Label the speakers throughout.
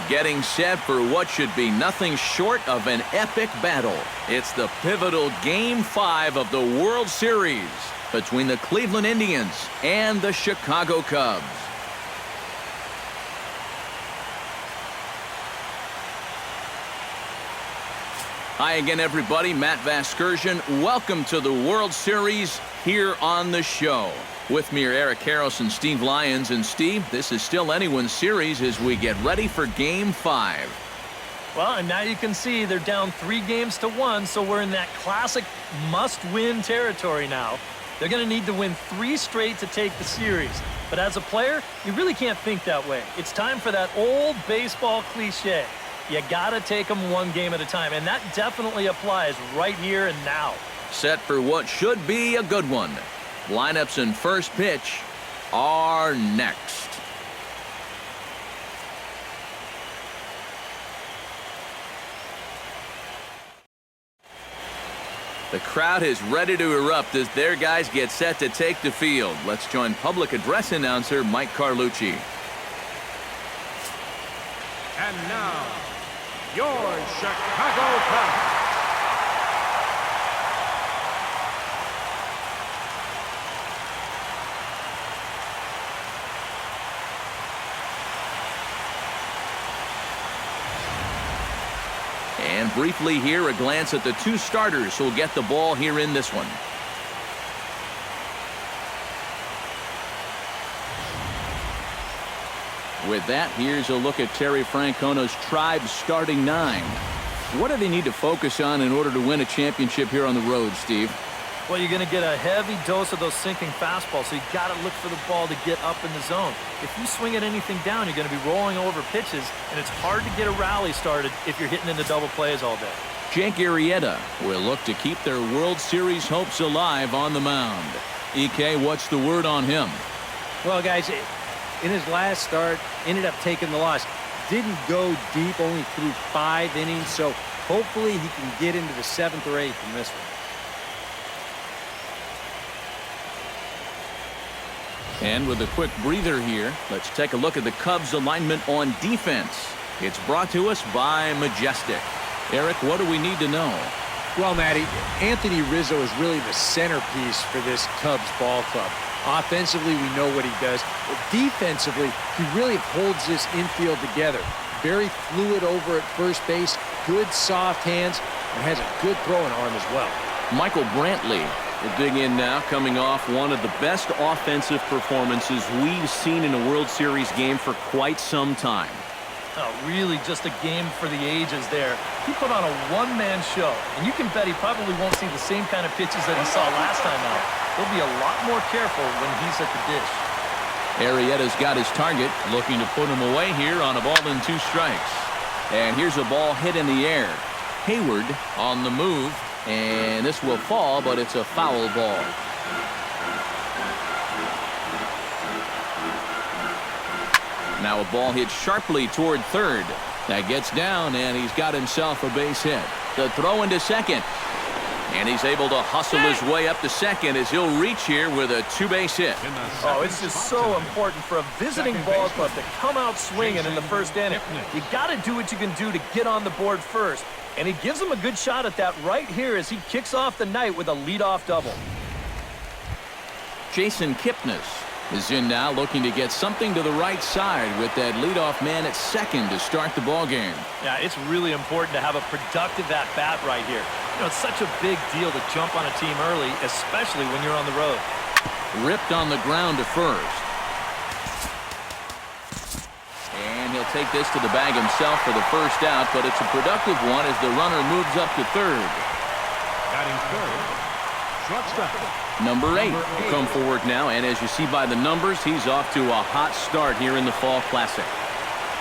Speaker 1: getting set for what should be nothing short of an epic battle. It's the pivotal Game 5 of the World Series between the Cleveland Indians and the Chicago Cubs. Hi again, everybody. Matt Vasgersian. Welcome to the World Series here on the show. With me are Eric Karros and Steve Lyons. And Steve, this is still anyone's series as we get ready for Game 5.
Speaker 2: Well, and now you can see they're down 3-1, so we're in that classic must-win territory now. They're going to need to win 3 straight to take the series. But as a player, you really can't think that way. It's time for that old baseball cliche. You got to take them 1 game at a time, and that definitely applies right here and now.
Speaker 1: Set for what should be a good one. Lineups and first pitch are next. The crowd is ready to erupt as their guys get set to take the field. Let's join public address announcer Mike Carlucci.
Speaker 3: And now, your Chicago Cubs.
Speaker 1: And briefly here, a glance at the 2 starters who'll get the ball here in this one. With that, here's a look at Terry Francona's Tribe starting 9. What do they need to focus on in order to win a championship here on the road, Steve?
Speaker 2: Well, you're going to get a heavy dose of those sinking fastballs, so you got to look for the ball to get up in the zone. If you swing at anything down, you're going to be rolling over pitches, and it's hard to get a rally started if you're hitting into double plays all day.
Speaker 1: Jake Arrieta will look to keep their World Series hopes alive on the mound. EK, what's the word on him?
Speaker 4: Well, guys, in his last start, ended up taking the loss. Didn't go deep, only threw 5 innings, so hopefully he can get into the 7th or 8th in this one.
Speaker 1: And with a quick breather here, let's take a look at the Cubs alignment on defense. It's brought to us by Majestic. Eric, what do we need to know?
Speaker 4: Well, Matty, Anthony Rizzo is really the centerpiece for this Cubs ball club. Offensively, we know what he does. But defensively, he really holds this infield together. Very fluid over at first base, good soft hands, and has a good throwing arm as well.
Speaker 1: Michael Brantley will dig in now, coming off one of the best offensive performances we've seen in a World Series game for quite some time.
Speaker 2: Oh, really just a game for the ages there. He put on a one-man show, and you can bet he probably won't see the same kind of pitches that he saw last time out. He'll be a lot more careful when he's at the dish.
Speaker 1: Arrieta's got his target, looking to put him away here on a ball and 2 strikes. And here's a ball hit in the air. Hayward on the move, and this will fall, but it's a foul ball. Now a ball hit sharply toward third. That gets down, and he's got himself a base hit. The throw into second. And he's able to hustle his way up to second as he'll reach here with a 2-base hit.
Speaker 2: Oh, it's just so important for a visiting ball club to come out swinging in the first inning. You got to do what you can do to get on the board first. And he gives him a good shot at that right here as he kicks off the night with a leadoff double.
Speaker 1: Jason Kipnis is in now, looking to get something to the right side with that leadoff man at second to start the ball game.
Speaker 2: Yeah, it's really important to have a productive at-bat right here. You know, it's such a big deal to jump on a team early, especially when you're on the road.
Speaker 1: Ripped on the ground to first. And he'll take this to the bag himself for the first out, but it's a productive one as the runner moves up to third.
Speaker 3: Batting third, shortstop.
Speaker 1: Number 8 will come forward now, and as you see by the numbers, he's off to a hot start here in the Fall Classic.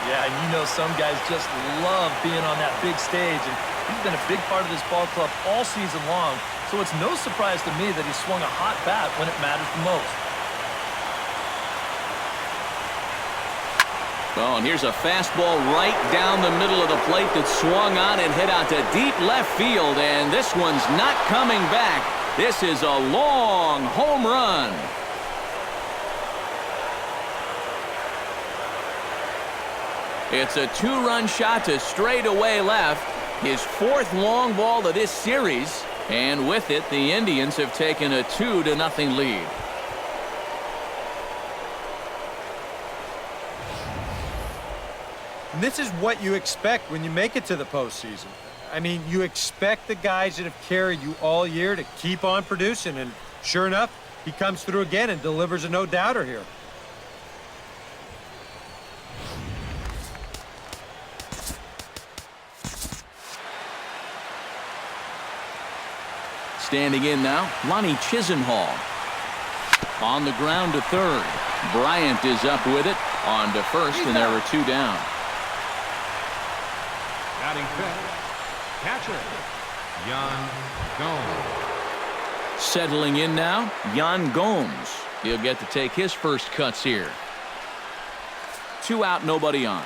Speaker 2: Yeah, and you know some guys just love being on that big stage, and he's been a big part of this ball club all season long, so it's no surprise to me that he swung a hot bat when it matters the most.
Speaker 1: Oh, and here's a fastball right down the middle of the plate that swung on and hit out to deep left field, and this one's not coming back. This is a long home run. It's a two-run shot to straightaway left. His fourth long ball of this series. And with it, the Indians have taken a 2-0 lead.
Speaker 4: And this is what you expect when you make it to the postseason. I mean, you expect the guys that have carried you all year to keep on producing, and sure enough, he comes through again and delivers a no-doubter here.
Speaker 1: Standing in now, Lonnie Chisenhall. On the ground to third. Bryant is up with it on to first, and there are two down.
Speaker 3: Batting fifth, catcher, Yan Gomes.
Speaker 1: Settling in now, Yan Gomes. He'll get to take his first cuts here. 2 out, nobody on.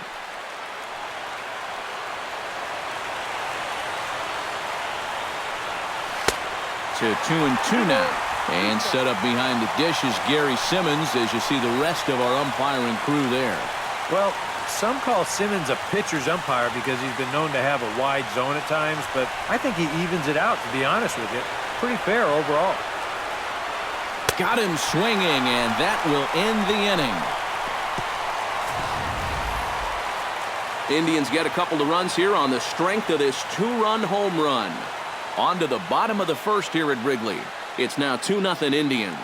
Speaker 1: To 2-2 now. And set up behind the dish is Gary Simmons as you see the rest of our umpiring crew there.
Speaker 4: Well, some call Simmons a pitcher's umpire because he's been known to have a wide zone at times, but I think he evens it out, to be honest with you. Pretty fair overall.
Speaker 1: Got him swinging, and that will end the inning. Indians get a couple of runs here on the strength of this two-run home run. On to the bottom of the first here at Wrigley. It's now 2-0 Indians.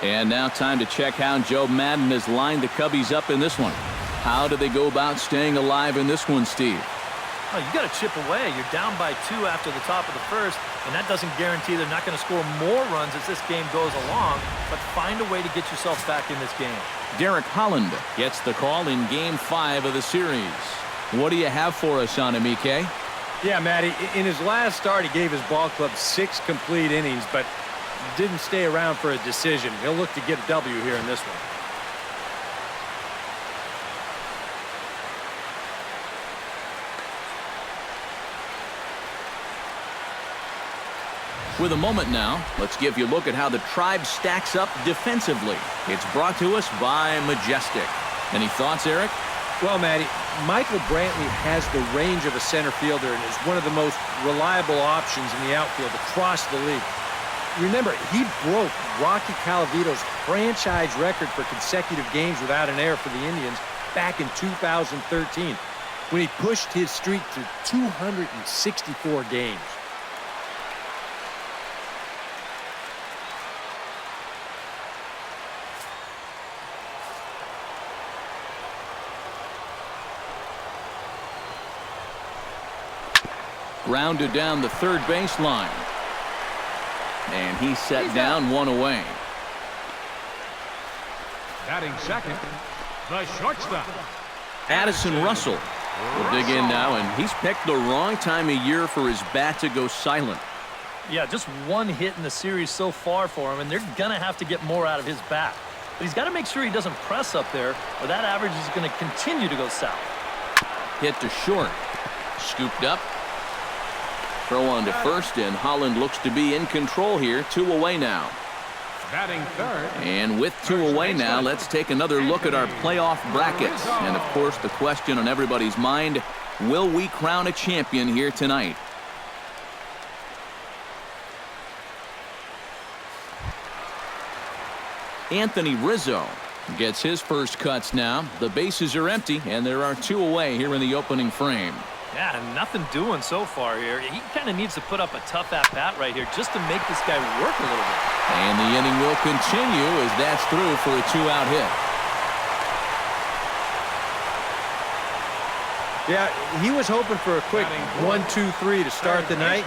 Speaker 1: And now time to check how Joe Madden has lined the Cubbies up in this one. How do they go about staying alive in this one, Steve?
Speaker 2: Oh, you got to chip away. You're down by 2 after the top of the first, and that doesn't guarantee they're not going to score more runs as this game goes along, but find a way to get yourself back in this game.
Speaker 1: Derek Holland gets the call in Game 5 of the series. What do you have for us on him, EK?
Speaker 4: Yeah, Matty, in his last start, he gave his ball club 6 complete innings, but didn't stay around for a decision. He'll look to get a W here in this one.
Speaker 1: With a moment now, let's give you a look at how the Tribe stacks up defensively. It's brought to us by Majestic. Any thoughts, Eric?
Speaker 4: Well, Matty, Michael Brantley has the range of a center fielder and is one of the most reliable options in the outfield across the league. Remember, he broke Rocky Calavito's franchise record for consecutive games without an error for the Indians back in 2013 when he pushed his streak to 264 games.
Speaker 1: Grounded down the third baseline. And he's set down, one away.
Speaker 3: Batting second, the shortstop,
Speaker 1: Addison Russell will dig in now, and he's picked the wrong time of year for his bat to go silent.
Speaker 2: Yeah, just one hit in the series so far for him, and they're going to have to get more out of his bat. But he's got to make sure he doesn't press up there, or that average is going to continue to go south.
Speaker 1: Hit to short. Scooped up. Throw on to first, and Holland looks to be in control here. 2 away now.
Speaker 3: batting third.
Speaker 1: And with 2 away now, let's take another look at our playoff brackets. And, of course, the question on everybody's mind, will we crown a champion here tonight? Anthony Rizzo gets his first cuts now. The bases are empty, and there are 2 away here in the opening frame.
Speaker 2: Yeah, nothing doing so far here. He kind of needs to put up a tough at-bat right here just to make this guy work a little bit.
Speaker 1: And the inning will continue as that's through for a 2-out hit.
Speaker 4: Yeah, he was hoping for a quick 1-2-3 to start the night.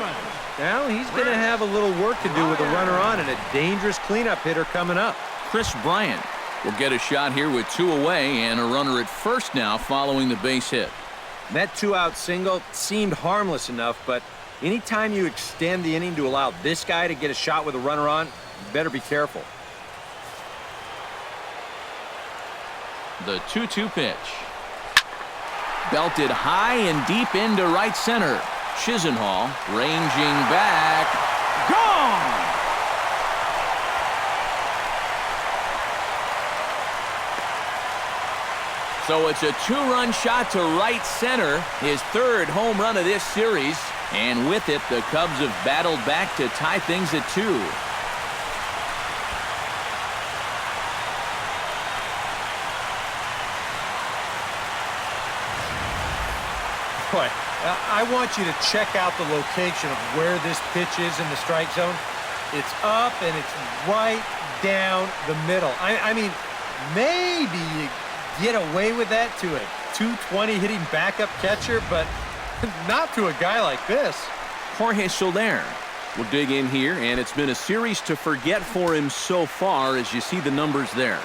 Speaker 4: Now he's going to have a little work to do with a runner on and a dangerous cleanup hitter coming up.
Speaker 1: Chris Bryant will get a shot here with 2 away and a runner at first now following the base hit.
Speaker 4: That 2-out single seemed harmless enough, but anytime you extend the inning to allow this guy to get a shot with a runner on, you better be careful.
Speaker 1: The 2-2 pitch. Belted high and deep into right center. Chisenhall ranging back. Gone! So it's a two-run shot to right center, his third home run of this series. And with it, the Cubs have battled back to tie things at 2.
Speaker 4: Boy, I want you to check out the location of where this pitch is in the strike zone. It's up and it's right down the middle. I mean, maybe you get away with that to a 220 hitting backup catcher, but not to a guy like this.
Speaker 1: Jorge Soler will dig in here, and it's been a series to forget for him so far as you see the numbers there.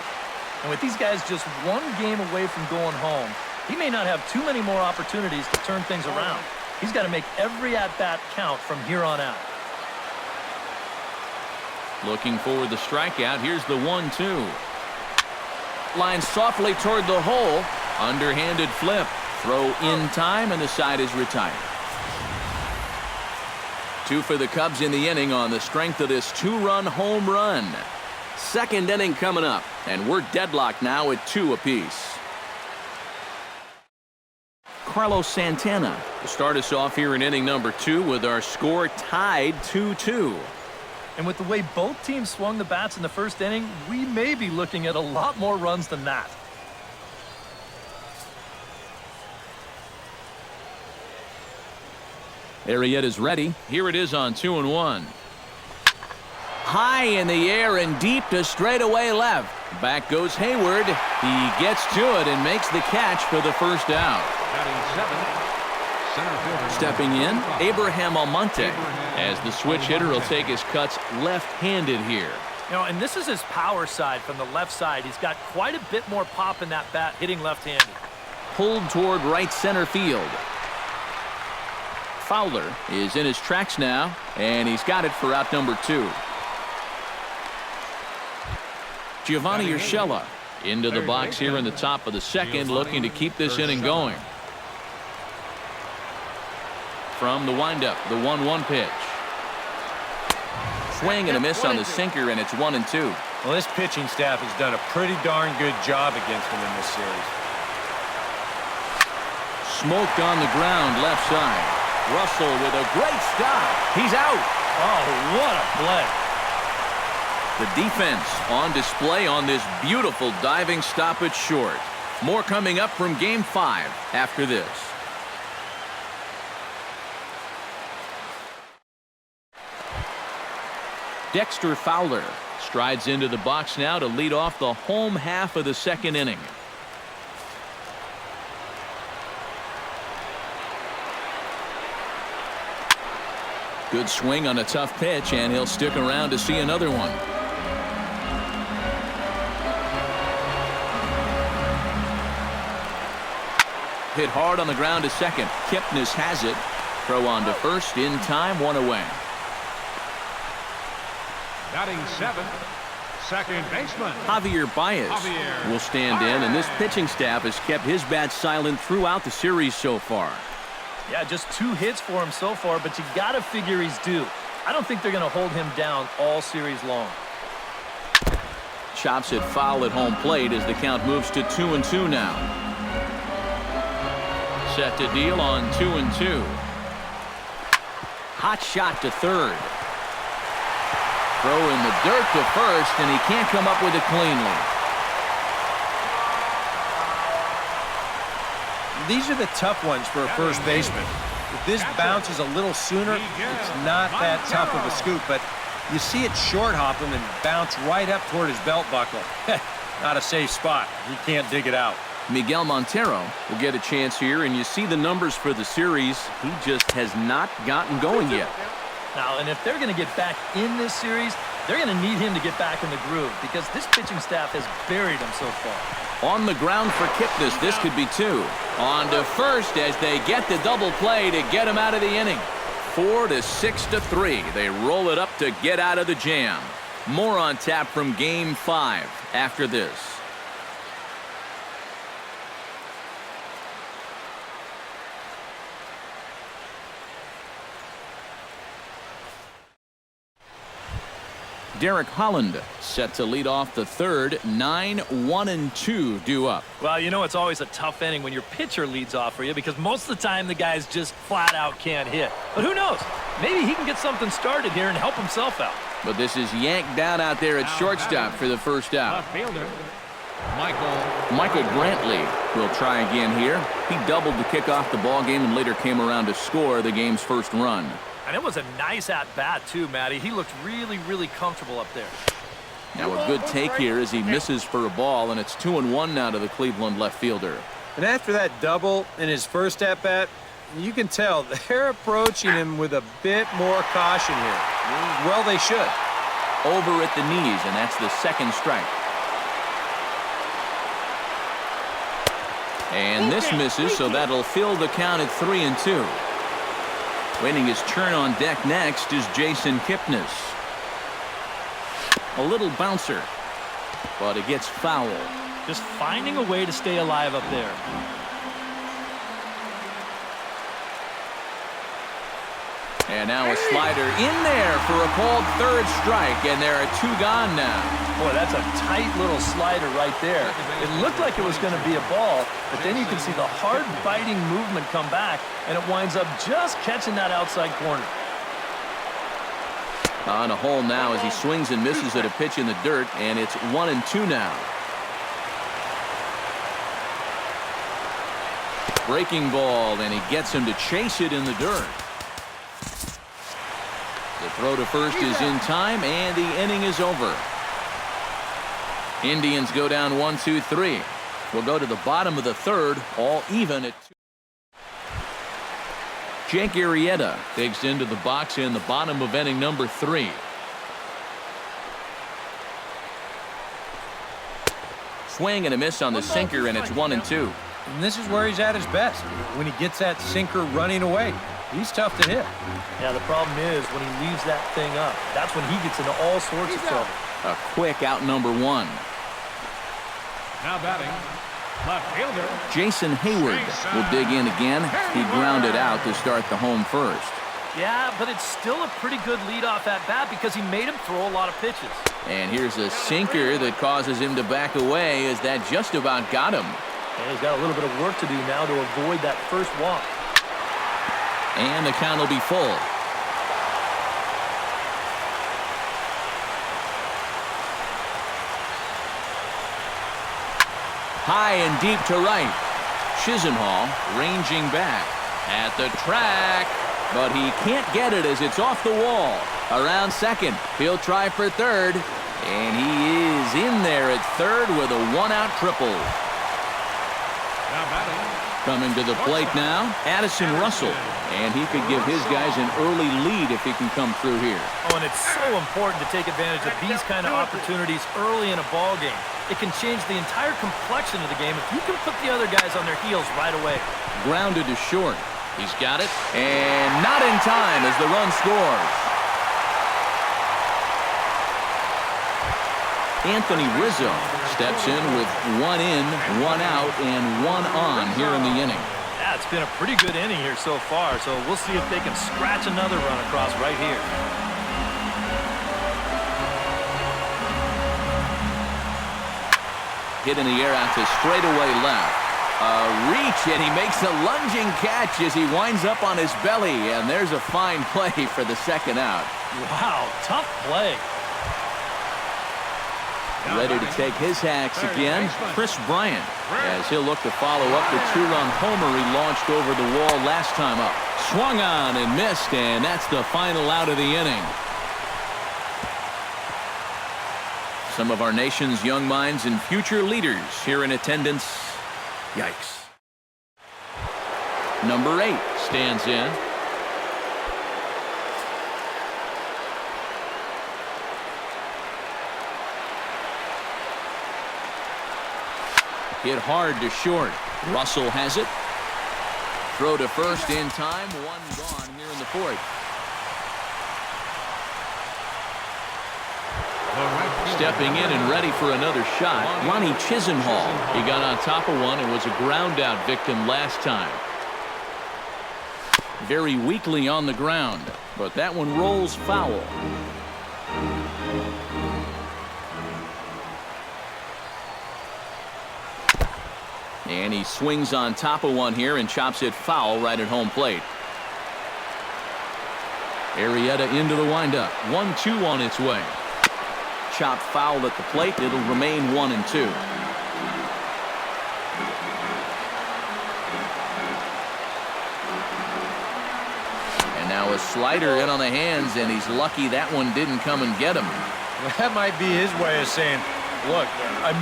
Speaker 2: And with these guys just one game away from going home, he may not have too many more opportunities to turn things around. He's got to make every at-bat count from here on out.
Speaker 1: Looking for the strikeout. Here's the 1-2. Line softly toward the hole. Underhanded flip. Throw in time, and the side is retired. 2 for the Cubs in the inning on the strength of this 2-run home run. Second inning coming up, and we're deadlocked now at 2 apiece. Carlos Santana will start us off here in inning number 2 with our score tied 2-2.
Speaker 2: And with the way both teams swung the bats in the first inning, we may be looking at a lot more runs than that.
Speaker 1: Arrieta's ready. Here it is on 2-1. High in the air and deep to straightaway left. Back goes Hayward. He gets to it and makes the catch for the first out.
Speaker 3: Batting 7th, center fielder.
Speaker 1: Stepping in, Abraham Almonte, as the switch hitter will take his cuts left-handed here.
Speaker 2: You know, and this is his power side from the left side. He's got quite a bit more pop in that bat hitting left-handed.
Speaker 1: Pulled toward right center field. Fowler is in his tracks now, and he's got it for out number 2. Giovanni Urshela into the box here in the top of the second, looking to keep this inning going. From the windup, the 1-1 pitch. Swing and a miss on the sinker, and it's 1-2.
Speaker 4: Well, this pitching staff has done a pretty darn good job against him in this series.
Speaker 1: Smoked on the ground left side. Russell with a great stop. He's out.
Speaker 2: Oh, what a play.
Speaker 1: The defense on display on this beautiful diving stop at short. More coming up from Game 5 after this. Dexter Fowler strides into the box now to lead off the home half of the second inning. Good swing on a tough pitch, and he'll stick around to see another one. Hit hard on the ground to second. Kipnis has it. Throw on to first in time, 1 away.
Speaker 3: Batting 7th, second baseman.
Speaker 1: Javier Baez will stand in, and this pitching staff has kept his bat silent throughout the series so far.
Speaker 2: Yeah, just 2 hits for him so far, but you got to figure he's due. I don't think they're going to hold him down all series long.
Speaker 1: Chops it foul at home plate as the count moves to 2-2 now. Set to deal on 2-2. Hot shot to third. Throw in the dirt to first, and he can't come up with it cleanly.
Speaker 4: These are the tough ones for a first baseman. If this bounces a little sooner, it's not that tough of a scoop, but you see it short hop him and bounce right up toward his belt buckle. Not a safe spot. He can't dig it out.
Speaker 1: Miguel Montero will get a chance here, and you see the numbers for the series. He just has not gotten going yet.
Speaker 2: Now, and if they're going to get back in this series, they're going to need him to get back in the groove because this pitching staff has buried him so far.
Speaker 1: On the ground for Kipnis, this could be 2. On to first as they get the double play to get him out of the inning. 4-6-3. They roll it up to get out of the jam. More on tap from Game 5 after this. Derek Holland set to lead off the third. 9-1-2 due up.
Speaker 2: Well, you know it's always a tough inning when your pitcher leads off for you because most of the time the guys just flat out can't hit. But who knows? Maybe he can get something started here and help himself out.
Speaker 1: But this is yanked down out there at shortstop for the first out.
Speaker 3: Left fielder,
Speaker 1: Michael Brantley will try again here. He doubled to kick off the ball game and later came around to score the game's first run.
Speaker 2: And it was a nice at-bat, too, Matty. He looked really, really comfortable up there.
Speaker 1: Now a good take here as he misses for a ball, and it's 2-1 now to the Cleveland left fielder.
Speaker 4: And after that double in his first at-bat, you can tell they're approaching him with a bit more caution here. Well, they should.
Speaker 1: Over at the knees, and that's the second strike. And this misses, so that'll fill the count at 3-2. Waiting his turn on deck next is Jason Kipnis. A little bouncer, but it gets foul.
Speaker 2: Just finding a way to stay alive up there.
Speaker 1: And now a slider in there for a called third strike, and there are two gone now.
Speaker 2: Boy, that's a tight little slider right there. It looked like it was going to be a ball, but then you can see the hard biting movement come back, and it winds up just catching that outside corner.
Speaker 1: On a hole now as he swings and misses at a pitch in the dirt, and it's 1-2 now. Breaking ball, and he gets him to chase it in the dirt. The throw to first is in time, and the inning is over. Indians go down 1-2-3. We'll go to the bottom of the third, all even at 2. Jake Arrieta digs into the box in the bottom of inning number 3. Swing and a miss on the sinker, and it's 1-2.
Speaker 4: And this is where he's at his best, when he gets that sinker running away. He's tough to hit.
Speaker 2: Yeah, the problem is when he leaves that thing up, that's when he gets into all sorts of trouble.
Speaker 1: A quick out number 1.
Speaker 3: now batting, left fielder,
Speaker 1: Jason Hayward will dig in again. He grounded out to start the home first.
Speaker 2: Yeah, but it's still a pretty good leadoff at bat because he made him throw a lot of pitches.
Speaker 1: And here's a sinker that causes him to back away as that just about got him.
Speaker 2: And he's got a little bit of work to do now to avoid that first walk.
Speaker 1: And the count will be full. High and deep to right. Chisenhall ranging back at the track, but he can't get it as it's off the wall. Around second, he'll try for third, and he is in there at third with a one-out triple.
Speaker 3: now batting,
Speaker 1: Coming to the plate now, Addison Russell. And he could give his guys an early lead if he can come through here.
Speaker 2: Oh, and it's so important to take advantage of these kind of opportunities early in a ball game. It can change the entire complexion of the game if you can put the other guys on their heels right away.
Speaker 1: Grounded to short. He's got it. And not in time as the run scores. Anthony Rizzo steps in with 1 in, 1 out, and 1 on here in the inning.
Speaker 2: Yeah, it's been a pretty good inning here so far, so we'll see if they can scratch another run across right here.
Speaker 1: Hit in the air out to straightaway left. A reach, and he makes a lunging catch as he winds up on his belly, and there's a fine play for the second out.
Speaker 2: Wow, tough play.
Speaker 1: Ready to take his hacks again, Chris Bryant, as he'll look to follow up the 2-run homer he launched over the wall last time up. Swung on and missed, and that's the final out of the inning. Some of our nation's young minds and future leaders here in attendance. Yikes. Number 8 stands in. Hit hard to short. Russell has it. Throw to first in time. 1 gone here in the fourth. Stepping in and ready for another shot, Ronnie Chisenhall. He got on top of one and was a ground out victim last time. Very weakly on the ground, but that one rolls foul. And he swings on top of one here and chops it foul right at home plate. Arrieta into the windup. 1-2 on its way. Chopped foul at the plate. It'll remain 1-2. And now a slider in on the hands, and he's lucky that one didn't come and get him.
Speaker 4: Well, that might be his way of saying, look,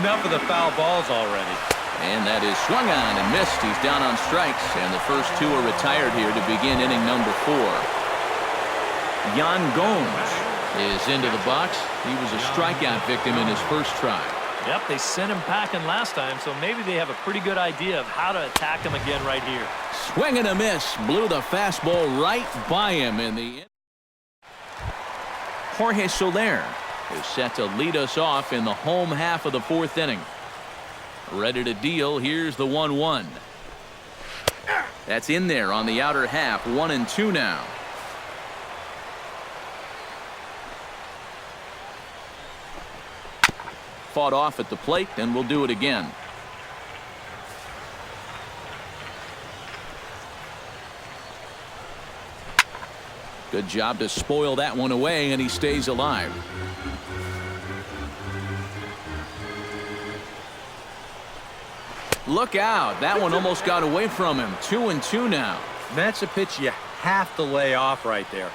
Speaker 4: enough of the foul balls already.
Speaker 1: And that is swung on and missed. He's down on strikes, and the first two are retired here to begin inning number 4. Yan Gomes is into the box. He was a strikeout victim in his first try.
Speaker 2: Yep, they sent him packing last time, so maybe they have a pretty good idea of how to attack him again right here.
Speaker 1: Swing and a miss. Blew the fastball right by him in the Jorge Soler is set to lead us off in the home half of the 4th inning. Ready to deal. Here's the 1-1. That's in there on the outer half. 1-2 now. Fought off at the plate, and we'll do it again. Good job to spoil that one away, and he stays alive. Look out. That one almost got away from him. 2-2 now.
Speaker 4: That's a pitch you have to lay off right there.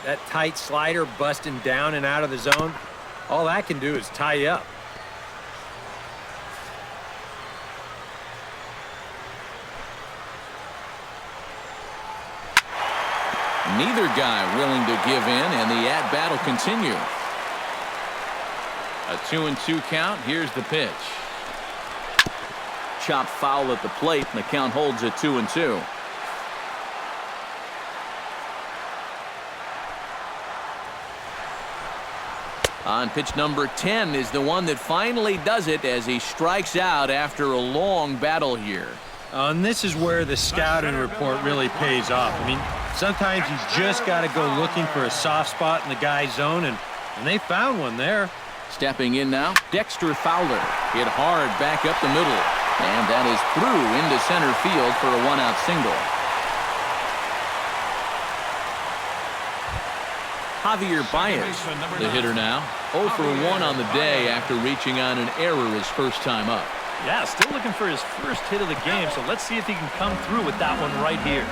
Speaker 4: That tight slider busting down and out of the zone, all that can do is tie you up.
Speaker 1: Neither guy willing to give in, and the at-bat will continue. A 2-2 count. Here's the pitch. Chopped foul at the plate, and the count holds at 2-2. On pitch number 10 is the one that finally does it as he strikes out after a long battle here.
Speaker 4: And this is where the scouting report really pays off. I mean, sometimes you just got to go looking for a soft spot in the guy's zone, and they found one there.
Speaker 1: Stepping in now, Dexter Fowler hit hard back up the middle, and that is through into center field for a 1-out single. Javier Baez, the hitter now, 0 for 1 on the day after reaching on an error his first time up.
Speaker 2: Yeah, still looking for his first hit of the game, so let's see if he can come through with that one right here.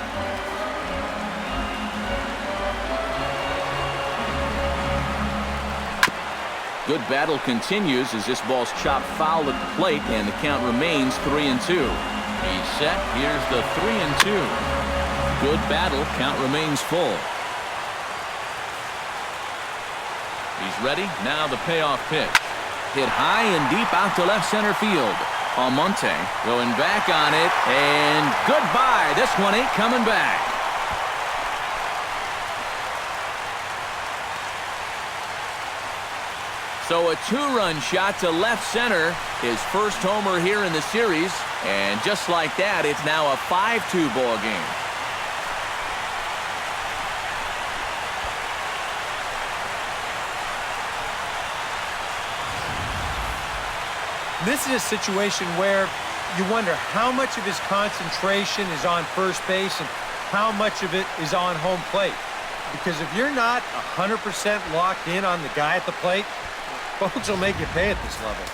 Speaker 1: Good battle continues as this ball's chopped foul at the plate, and the count remains 3-2. He's set. Here's the 3-2. Good battle. Count remains full. He's ready. Now the payoff pitch. Hit high and deep out to left center field. Almonte going back on it, and goodbye. This one ain't coming back. So a 2-run shot to left center, his first homer here in the series, and just like that, it's now a 5-2 ball game.
Speaker 4: This is a situation where you wonder how much of his concentration is on first base and how much of it is on home plate. Because if you're not 100% locked in on the guy at the plate, folks will make you pay at this level.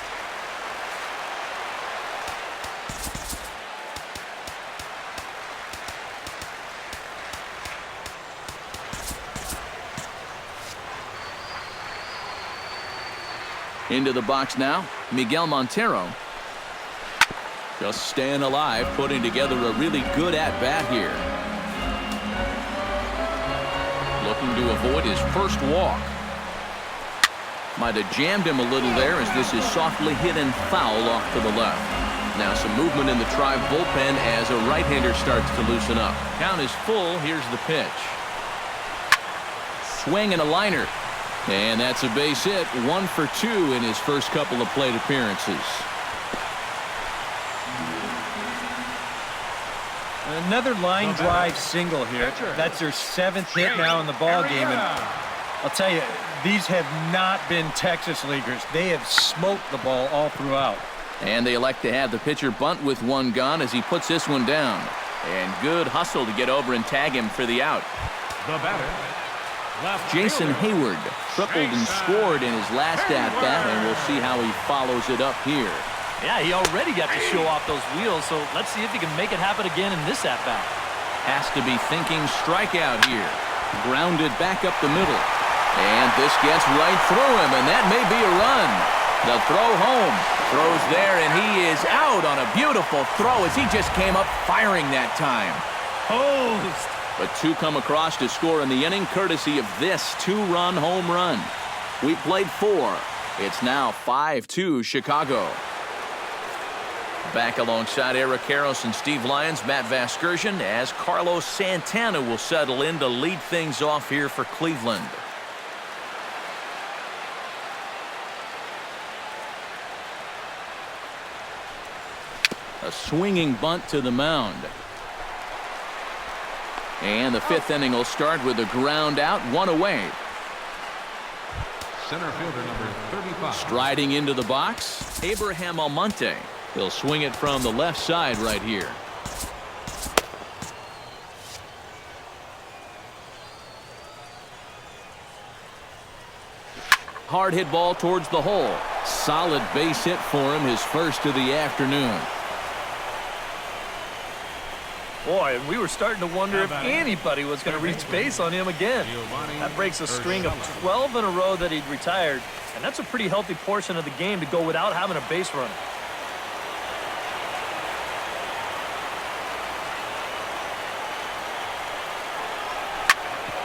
Speaker 1: Into the box now, Miguel Montero. Just staying alive, putting together a really good at-bat here. Looking to avoid his first walk. Might have jammed him a little there as this is softly hit and foul off to the left. Now some movement in the Tribe bullpen as a right-hander starts to loosen up. Count is full. Here's the pitch. Swing and a liner. And that's a base hit. 1 for 2 in his first couple of plate appearances.
Speaker 4: Another line drive single here. That's their 7th hit now in the ball game. And I'll tell you, these have not been Texas Leaguers. They have smoked the ball all throughout.
Speaker 1: And they elect to have the pitcher bunt with one gone as he puts this one down. And good hustle to get over and tag him for the out.
Speaker 3: The batter, left
Speaker 1: Jason
Speaker 3: fielder,
Speaker 1: Hayward tripled and scored in his last at-bat, and we'll see how he follows it up here.
Speaker 2: Yeah, he already got to show off those wheels, so let's see if he can make it happen again in this at-bat.
Speaker 1: Has to be thinking strikeout here. Grounded back up the middle. And this gets right through him, and that may be a run. The throw home. Throws there, and he is out on a beautiful throw as he just came up firing that time.
Speaker 2: Posed.
Speaker 1: But two come across to score in the inning, courtesy of this two-run home run. We played 4. It's now 5-2 Chicago. Back alongside Eric Karros and Steve Lyons, Matt Vasgersian, as Carlos Santana will settle in to lead things off here for Cleveland. A swinging bunt to the mound. And the 5th inning will start with a ground out, 1 away.
Speaker 3: center fielder number 35.
Speaker 1: Striding into the box, Abraham Almonte. He'll swing it from the left side right here. Hard hit ball towards the hole. Solid base hit for him, his first of the afternoon.
Speaker 2: Boy, and we were starting to wonder if anybody was going to reach base on him again. That breaks a string of 12 in a row that he'd retired, and that's a pretty healthy portion of the game to go without having a base runner.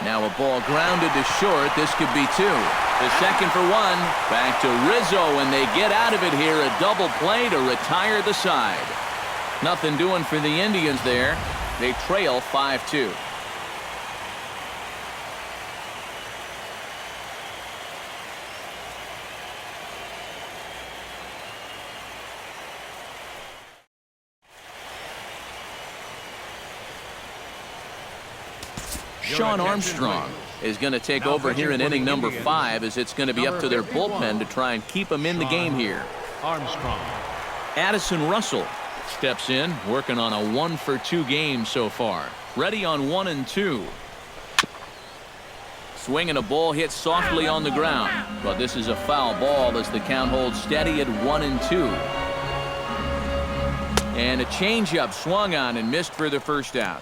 Speaker 1: Now a ball grounded to short. This could be 2. The second for 1. Back to Rizzo, and they get out of it here. A double play to retire the side. Nothing doing for the Indians there. They trail 5-2. Sean Armstrong is going to take over here in inning number 5, as it's going to be up to their bullpen to try and keep him in the game here.
Speaker 3: Armstrong.
Speaker 1: Addison Russell steps in, working on a 1-for-2 game so far. Ready on 1 and 2. Swinging a ball hit softly on the ground, but this is a foul ball as the count holds steady at 1 and 2. And a changeup swung on and missed for the first out.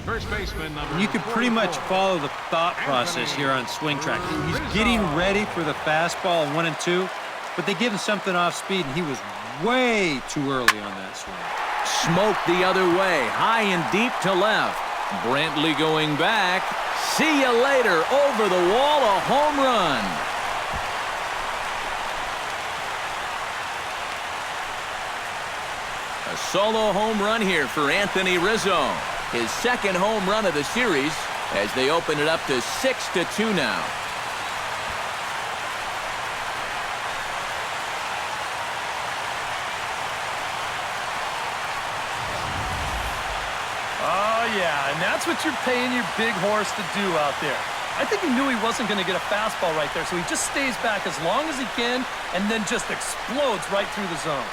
Speaker 3: First baseman number
Speaker 5: You could pretty much follow the thought process here on swing track. He's getting ready for the fastball at 1 and 2, but they give him something off speed, and he was way too early on that swing.
Speaker 1: Smoked the other way, high and deep to left. Brantley going back. See you later. Over the wall, a home run. A solo home run here for Anthony Rizzo. His second home run of the series as they open it up to 6-2 now.
Speaker 2: Oh, yeah, and that's what you're paying your big horse to do out there. I think he knew he wasn't going to get a fastball right there, so he just stays back as long as he can and then just explodes right through the zone.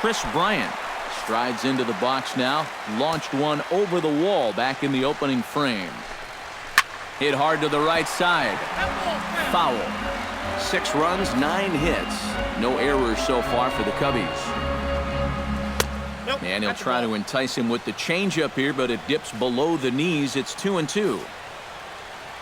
Speaker 1: Chris Bryant strides into the box now. Launched one over the wall back in the opening frame. Hit hard to the right side. Foul. 6 runs, 9 hits. No errors so far for the Cubbies. And he'll try to entice him with the changeup here, but it dips below the knees. It's 2-2.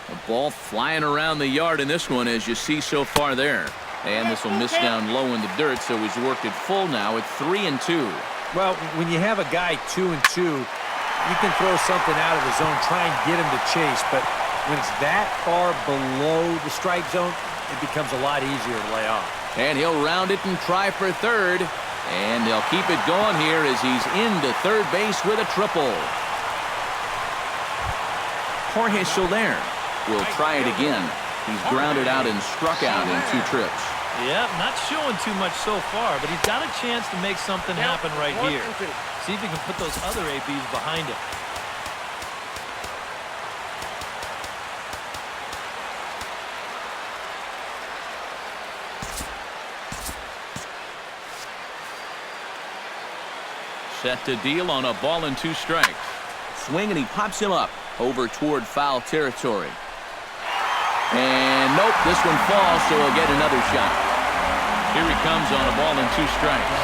Speaker 1: A ball flying around the yard in this one, as you see so far there. And this will miss down low in the dirt, so he's worked it full now at 3-2.
Speaker 4: Well, when you have a guy 2-2, you can throw something out of the zone, try and get him to chase. But when it's that far below the strike zone, it becomes a lot easier to lay off.
Speaker 1: And he'll round it and try for third. And they'll keep it going here as he's into third base with a triple. Jorge Soler will try it again. He's grounded out and struck out in 2 trips.
Speaker 2: Yeah, not showing too much so far, but he's got a chance to make something happen right here. See if he can put those other ABs behind him.
Speaker 1: Set to deal on a ball and 2 strikes. Swing, and he pops him up over toward foul territory. And nope, this one falls, so he'll get another shot. Here he comes on a ball and 2 strikes.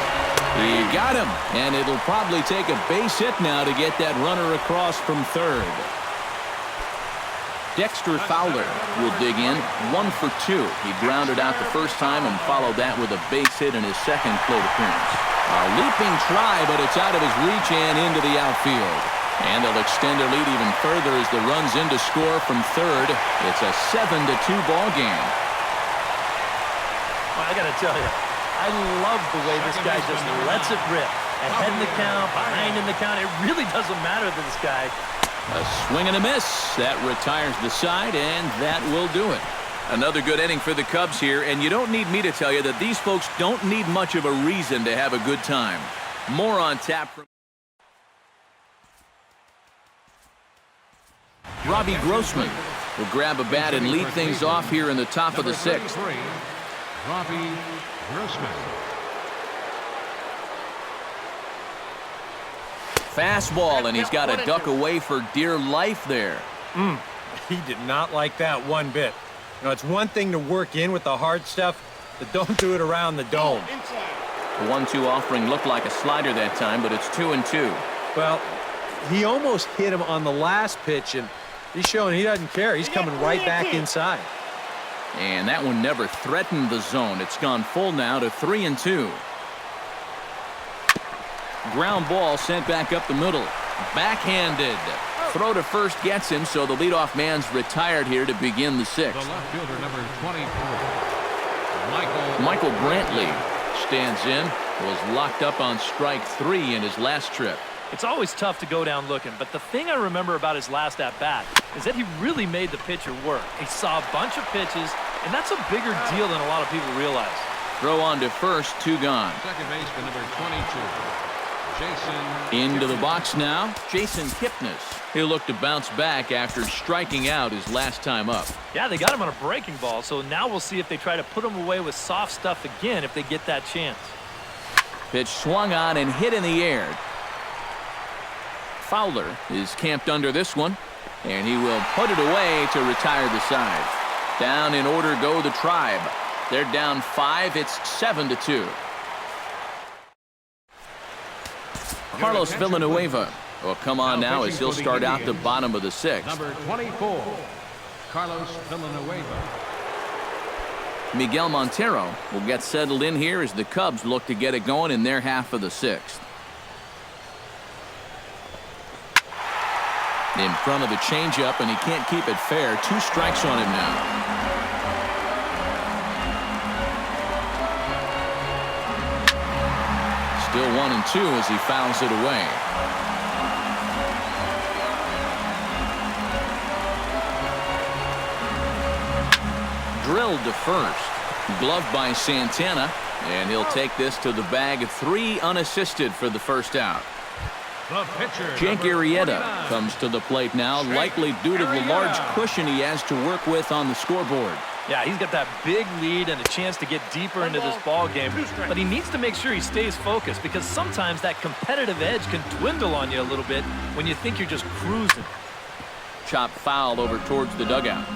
Speaker 1: He got him, and it'll probably take a base hit now to get that runner across from third. Dexter Fowler will dig in, 1 for 2. He grounded out the first time and followed that with a base hit in his second plate appearance. A leaping try, but it's out of his reach and into the outfield. And they'll extend their lead even further as the run's in to score from third. It's a 7-2 ball game.
Speaker 2: Well, I got to tell you, I love the way this guy just lets it rip. Ahead in the count, behind in the count. It really doesn't matter to this guy.
Speaker 1: A swing and a miss. That retires the side, and that will do it. Another good inning for the Cubs here, and you don't need me to tell you that these folks don't need much of a reason to have a good time. More on tap from Robbie Grossman will grab a bat and lead things off here in the top of the 6th.
Speaker 3: Robbie Grossman.
Speaker 1: Fastball, and he's got to duck away for dear life there.
Speaker 5: He did not like that one bit. You know, it's one thing to work in with the hard stuff, but don't do it around the dome.
Speaker 1: The 1-2 offering looked like a slider that time, but it's 2-2.
Speaker 5: Well, he almost hit him on the last pitch, and he's showing he doesn't care. He's coming right back inside.
Speaker 1: And that one never threatened the zone. It's gone full now to 3-2. Ground ball sent back up the middle. Backhanded. Throw to first gets him, so the leadoff man's retired here to begin the 6th.
Speaker 3: The left fielder, number 24,
Speaker 1: Michael Brantley stands in. Was locked up on strike 3 in his last trip.
Speaker 2: It's always tough to go down looking, but the thing I remember about his last at-bat is that he really made the pitcher work. He saw a bunch of pitches, and that's a bigger deal than a lot of people realize.
Speaker 1: Throw on to first, 2 gone.
Speaker 3: second baseman, number 22, Jason
Speaker 1: Into the box now, Jason Kipnis. He'll look to bounce back after striking out his last time up.
Speaker 2: Yeah, they got him on a breaking ball, so now we'll see if they try to put him away with soft stuff again if they get that chance.
Speaker 1: Pitch swung on and hit in the air. Fowler is camped under this one, and he will put it away to retire the side. Down in order go the Tribe. They're down 5. It's 7-2. Carlos Villanueva will come on now as he'll start out the bottom of the 6th.
Speaker 3: number 24, Carlos Villanueva.
Speaker 1: Miguel Montero will get settled in here as the Cubs look to get it going in their half of the 6th. In front of the changeup, and he can't keep it fair. 2 strikes on him now. Still 1-2 as he fouls it away. Drilled to first. Gloved by Santana, and he'll take this to the bag. 3 unassisted for the first out.
Speaker 3: The pitcher,
Speaker 1: Jake
Speaker 3: number
Speaker 1: Arrieta
Speaker 3: 49,
Speaker 1: comes to the plate now, likely due to the large cushion he has to work with on the scoreboard.
Speaker 2: Yeah, he's got that big lead and a chance to get deeper into this ball game, but he needs to make sure he stays focused because sometimes that competitive edge can dwindle on you a little bit when you think you're just cruising.
Speaker 1: Chop foul over towards the dugout.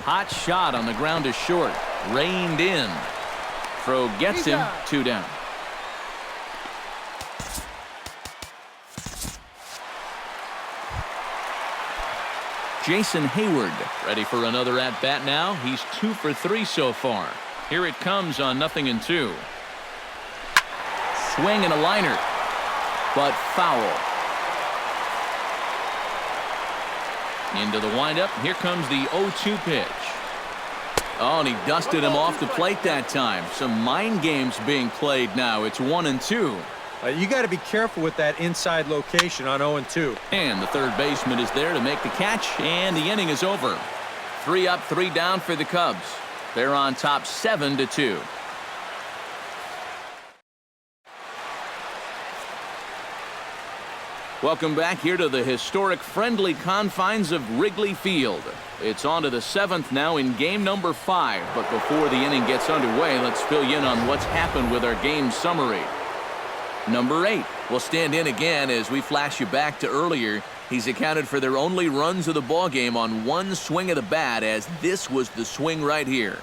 Speaker 1: Hot shot on the ground is short. Reined in. Throw gets him. 2 down. Jason Hayward ready for another at-bat now. He's 2 for 3 so far. Here it comes on 0-2. Swing and a liner, but foul. Into the windup. Here comes the 0-2 pitch. Oh, and he dusted him off the plate that time. Some mind games being played now. It's 1-2.
Speaker 5: You got to be careful with that inside location on 0-2.
Speaker 1: And the third baseman is there to make the catch, and the inning is over. 3 up, 3 down for the Cubs. They're on top 7-2. Welcome back here to the historic friendly confines of Wrigley Field. It's on to the 7th now in game number 5. But before the inning gets underway, let's fill you in on what's happened with our game summary. Number 8 will stand in again as we flash you back to earlier. He's accounted for their only runs of the ball game on one swing of the bat, as this was the swing right here.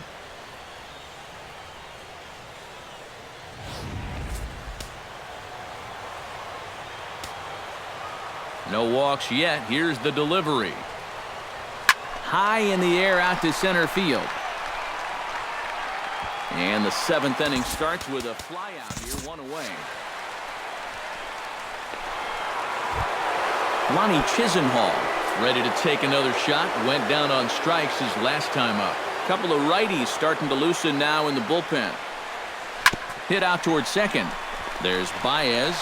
Speaker 1: No walks yet. Here's the delivery. High in the air out to center field. And the 7th inning starts with a fly out here, 1 away. Lonnie Chisenhall ready to take another shot. Went down on strikes his last time up. Couple of righties starting to loosen now in the bullpen. Hit out towards second. There's Baez.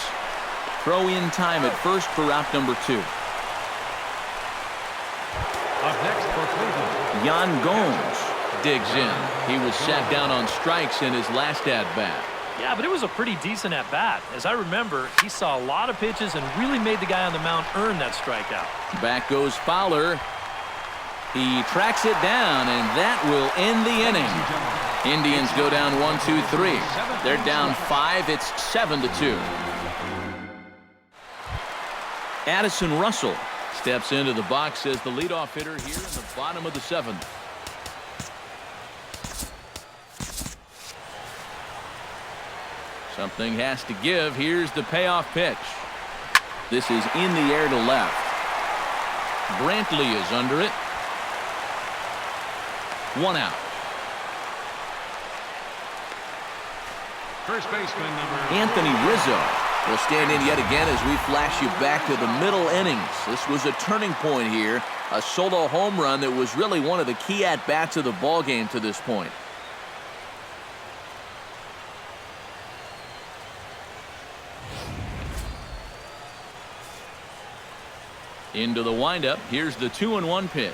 Speaker 1: Throw in time at first for out number 2.
Speaker 3: Up next for Cleveland,
Speaker 1: Yan Gomes digs in. He was sat down on strikes in his last at-bat.
Speaker 2: Yeah, but it was a pretty decent at-bat. As I remember, he saw a lot of pitches and really made the guy on the mound earn that strikeout.
Speaker 1: Back goes Fowler. He tracks it down, and that will end the inning. Indians go down 1-2-3. They're down 5. It's 7-2. Addison Russell steps into the box as the leadoff hitter here in the bottom of the 7th. Something has to give. Here's the payoff pitch. This is in the air to left. Brantley is under it. 1 out.
Speaker 3: first baseman number
Speaker 1: Anthony Rizzo will stand in yet again as we flash you back to the middle innings. This was a turning point here. A solo home run that was really one of the key at-bats of the ballgame to this point. Into the windup. Here's the 2-1 pitch.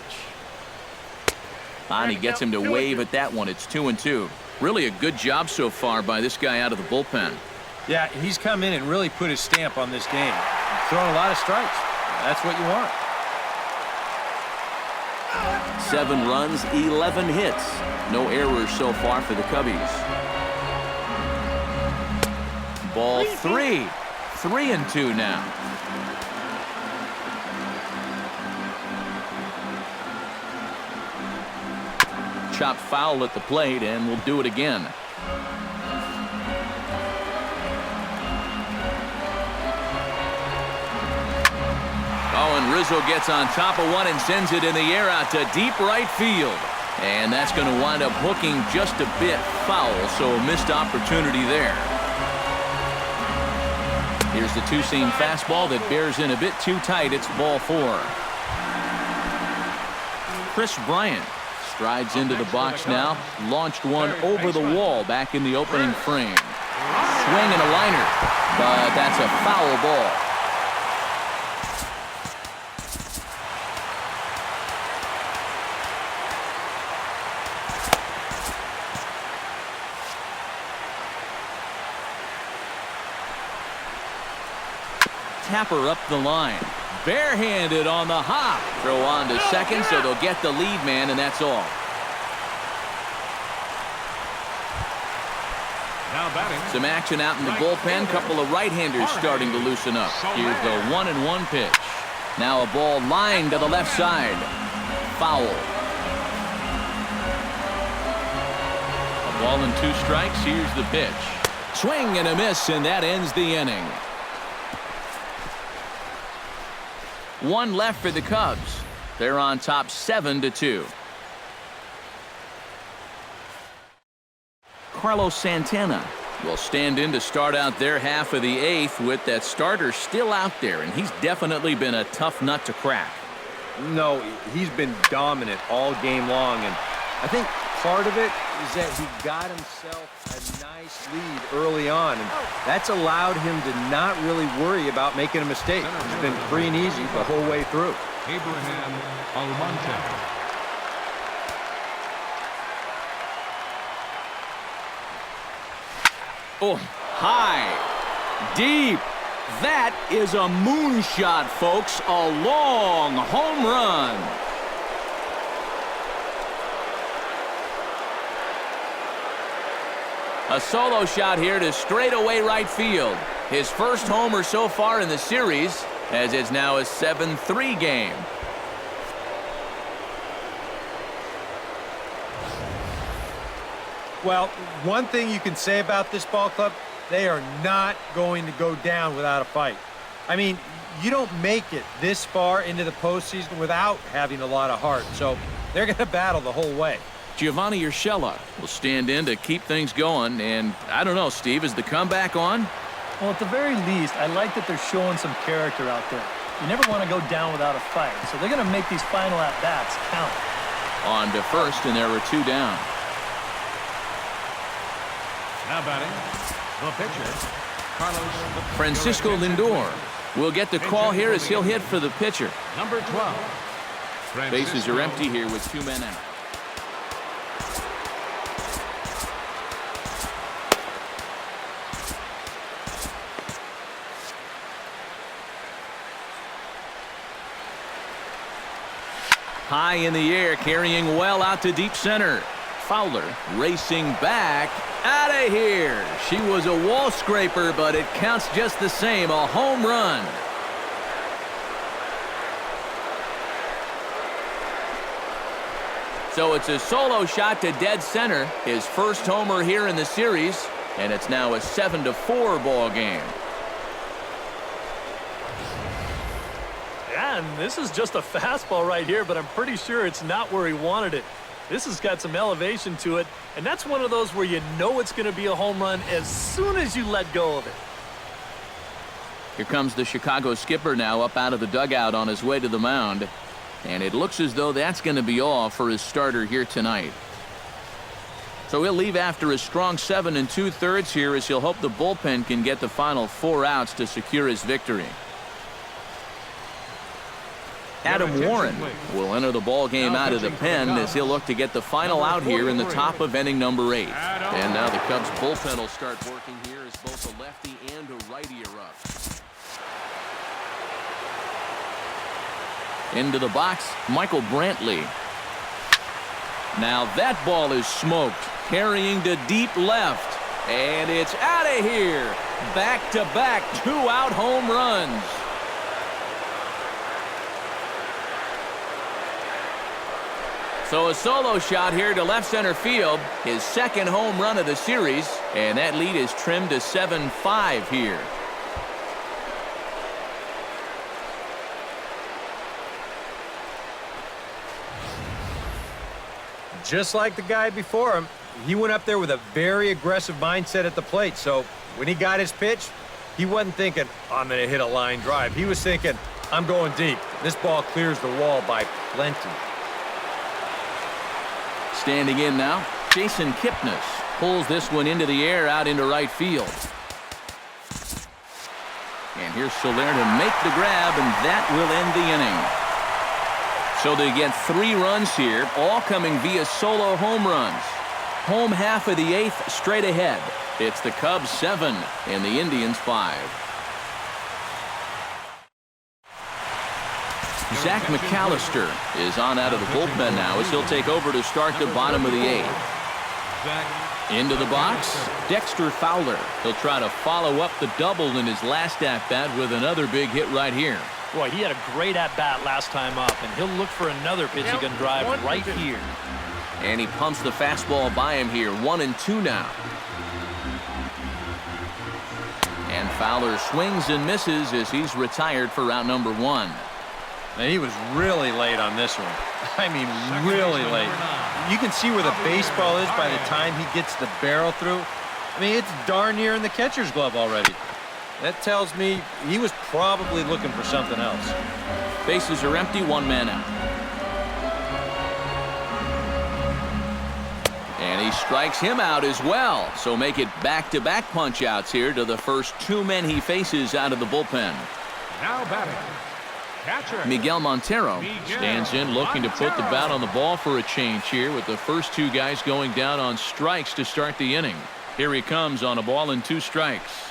Speaker 1: And he gets him to wave at that one. It's 2-2. Really a good job so far by this guy out of the bullpen.
Speaker 5: Yeah, he's come in and really put his stamp on this game. Throwing a lot of strikes. That's what you want.
Speaker 1: 7 runs, 11 hits. No errors so far for the Cubbies. Ball 3. 3-2 now. Chopped foul at the plate, and we'll do it again. Oh, and Rizzo gets on top of one and sends it in the air out to deep right field. And that's going to wind up hooking just a bit foul, so a missed opportunity there. Here's the two-seam fastball that bears in a bit too tight. It's ball 4. Chris Bryant strides into the box now. Launched one over the wall back in the opening frame. Swing and a liner, but that's a foul ball. Tapper up the line. Barehanded on the hop. Throw on to second, so they'll get the lead man, and that's all.
Speaker 3: now batting.
Speaker 1: Some action out in the bullpen. Couple of right-handers starting to loosen up. Here's the 1-1 pitch. Now a ball lined to the left side. Foul. A ball and 2 strikes. Here's the pitch. Swing and a miss, and that ends the inning. 1 left for the Cubs. They're on top 7-2. Carlos Santana will stand in to start out their half of the 8th with that starter still out there, and he's definitely been a tough nut to crack.
Speaker 5: No, he's been dominant all game long, and I think part of it is that he got himself a nice lead early on, and that's allowed him to not really worry about making a mistake. It's been free and easy the whole way through.
Speaker 3: Abraham Almonte.
Speaker 1: Oh, high, deep, That is a moonshot, folks. A long home run. A solo shot here to straightaway right field. His first homer so far in the series, as it's now a 7-3 game.
Speaker 5: Well, one thing you can say about this ball club, they are not going to go down without a fight. I mean, you don't make it this far into the postseason without having a lot of heart. So they're going to battle the whole way.
Speaker 1: Giovanni Urshela will stand in to keep things going. And I don't know, Steve, is the comeback on?
Speaker 2: Well, at the very least, I like that they're showing some character out there. You never want to go down without a fight. So they're going to make these final at-bats count.
Speaker 1: On to first, and there were 2 down.
Speaker 3: Now batting, the pitcher, Carlos
Speaker 1: Francisco Lindor will get the call here as he'll hit for the pitcher.
Speaker 3: number 12.
Speaker 1: Bases are empty here with 2 men out. High in the air, carrying well out to deep center. Fowler racing back. Out of here. She was a wall scraper, but it counts just the same. A home run. So it's a solo shot to dead center. His first homer here in the series, and it's now a 7-4 ball game.
Speaker 2: Yeah, and this is just a fastball right here, but I'm pretty sure it's not where he wanted it. This has got some elevation to it, and that's one of those where you know it's going to be a home run as soon as you let go of it.
Speaker 1: Here comes the Chicago skipper now up out of the dugout on his way to the mound. And it looks as though that's going to be all for his starter here tonight. So he'll leave after a strong 7 2/3 here as he'll hope the bullpen can get the final 4 outs to secure his victory. Adam Warren will enter the ball game out of the pen as he'll look to get the final out here in the top of inning number 8. And now the Cubs bullpen will start working here as both a lefty and a righty are up. Into the box, Michael Brantley. Now that ball is smoked, carrying to deep left. And it's out of here. Back-to-back 2-out home runs. So a solo shot here to left center field, his second home run of the series, and that lead is trimmed to 7-5 here.
Speaker 5: Just like the guy before him, he went up there with a very aggressive mindset at the plate. So when he got his pitch, he wasn't thinking, I'm going to hit a line drive. He was thinking, I'm going deep. This ball clears the wall by plenty.
Speaker 1: Standing in now, Jason Kipnis pulls this one into the air out into right field. And here's Soler to make the grab, and that will end the inning. So they get 3 runs here, all coming via solo home runs. Home half of the 8th straight ahead. It's the Cubs 7 and the Indians 5. Zach McAllister is on out of the bullpen now as he'll take over to start the bottom of the 8th. Into the box, Dexter Fowler. He'll try to follow up the double in his last at-bat with another big hit right here.
Speaker 2: Boy, he had a great at-bat last time up, and he'll look for another pitch he can drive right here.
Speaker 1: And he pumps the fastball by him here. 1-2 now. And Fowler swings and misses as he's retired for round number 1.
Speaker 5: Now, he was really late on this one. I mean, really late. You can see where the baseball is by the time he gets the barrel through. I mean, it's darn near in the catcher's glove already. That tells me he was probably looking for something else.
Speaker 1: Bases are empty, 1 man out. And he strikes him out as well. So make it back-to-back punch-outs here to the first 2 men he faces out of the bullpen.
Speaker 3: Now batting, catcher
Speaker 1: Miguel Montero stands in looking to put the bat on the ball for a change here with the first 2 guys going down on strikes to start the inning. Here he comes on a ball and 2 strikes.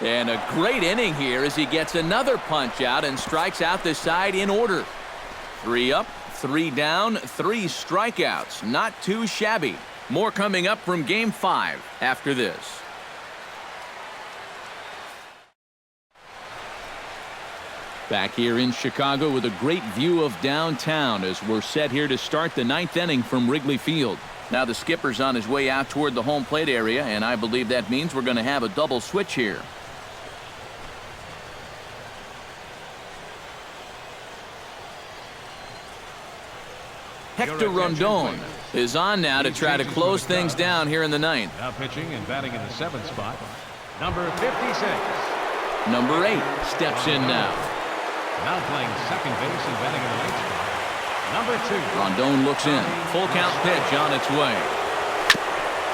Speaker 1: And a great inning here as he gets another punch out and strikes out the side in order. 3 up, 3 down, 3 strikeouts. Not too shabby. More coming up from Game 5 after this. Back here in Chicago with a great view of downtown as we're set here to start the 9th inning from Wrigley Field. Now the skipper's on his way out toward the home plate area, and I believe that means we're going to have a double switch here. Hector Rondon is on now to try to close things down here in the 9th.
Speaker 3: Now pitching and batting in the 7th spot, number 56.
Speaker 1: Number 8 steps in now.
Speaker 3: Now playing second base and batting in the 9th spot, number 2.
Speaker 1: Rondon looks in. Full count pitch on its way.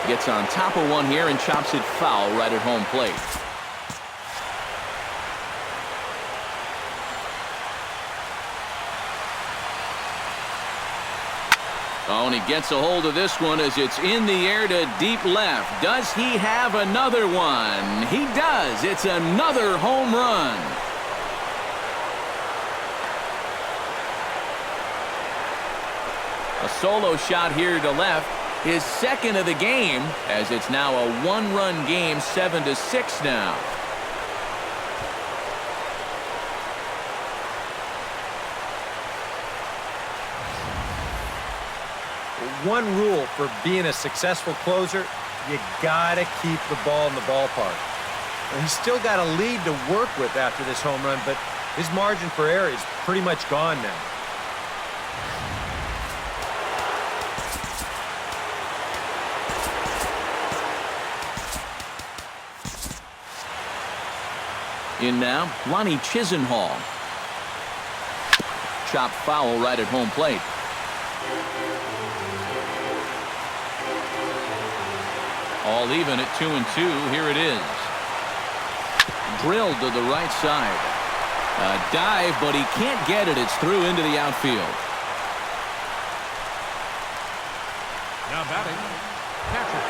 Speaker 1: Gets on top of one here and chops it foul right at home plate. Oh, and he gets a hold of this one as it's in the air to deep left. Does he have another one? He does. It's another home run. A solo shot here to left. His second of the game as it's now a 1-run game, 7-6 now.
Speaker 4: One rule for being a successful closer, you gotta keep the ball in the ballpark. And he's still got a lead to work with after this home run, but his margin for error is pretty much gone now.
Speaker 1: In now, Lonnie Chisenhall. Chopped foul right at home plate. All even at 2-2. Here it is. Drilled to the right side. A dive, but he can't get it. It's through into the outfield.
Speaker 3: Now batting, catcher.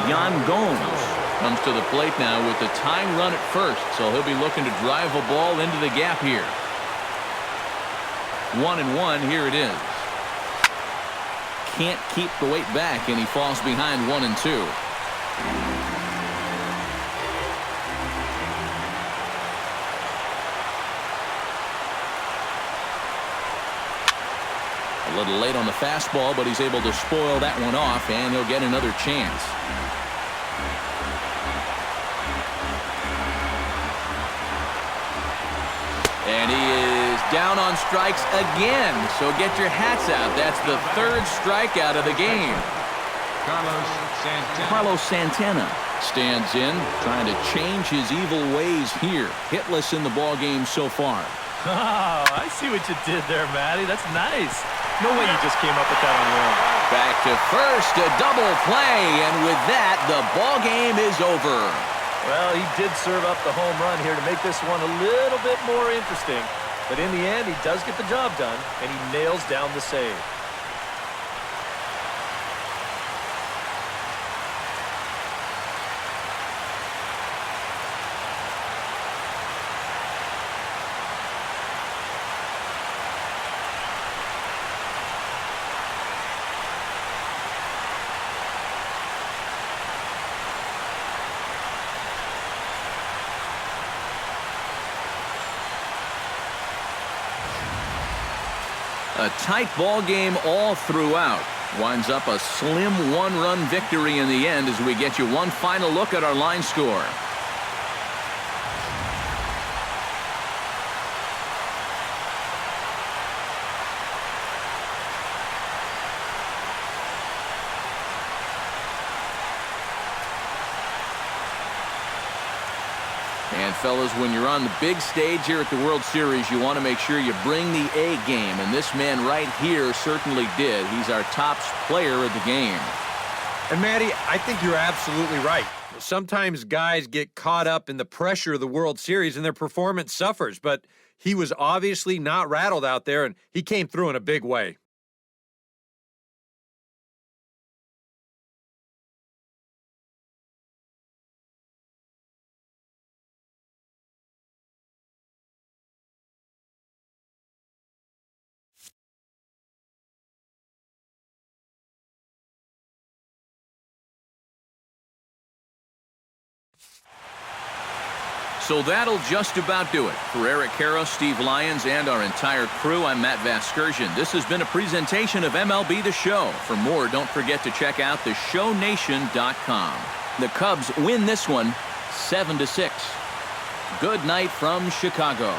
Speaker 1: Yan Gomes comes to the plate now with the tying run at first, so he'll be looking to drive a ball into the gap here. 1-1. Here it is. Can't keep the weight back, and he falls behind 1-2. A little late on the fastball, but he's able to spoil that one off, and he'll get another chance. And he is down on strikes again, so get your hats out. That's the 3rd strikeout of the game. Carlos Santana stands in, trying to change his evil ways here. Hitless in the ball game so far.
Speaker 2: Oh, I see what you did there, Matty. That's nice. No way you just came up with that on your own.
Speaker 1: Back to first, a double play, and with that, the ball game is over.
Speaker 2: Well, he did serve up the home run here to make this one a little bit more interesting. But in the end, he does get the job done, and he nails down the save.
Speaker 1: A tight ball game all throughout. Winds up a slim 1-run victory in the end as we get you one final look at our line score. And fellas, when you're on the big stage here at the World Series, you want to make sure you bring the A game, and this man right here certainly did. He's our top player of the game.
Speaker 4: And Matty, I think you're absolutely right. Sometimes guys get caught up in the pressure of the World Series and their performance suffers, but he was obviously not rattled out there, and he came through in a big way.
Speaker 1: So that'll just about do it. For Eric Karros, Steve Lyons, and our entire crew, I'm Matt Vasgersian. This has been a presentation of MLB The Show. For more, don't forget to check out theshownation.com. The Cubs win this one 7-6. Good night from Chicago.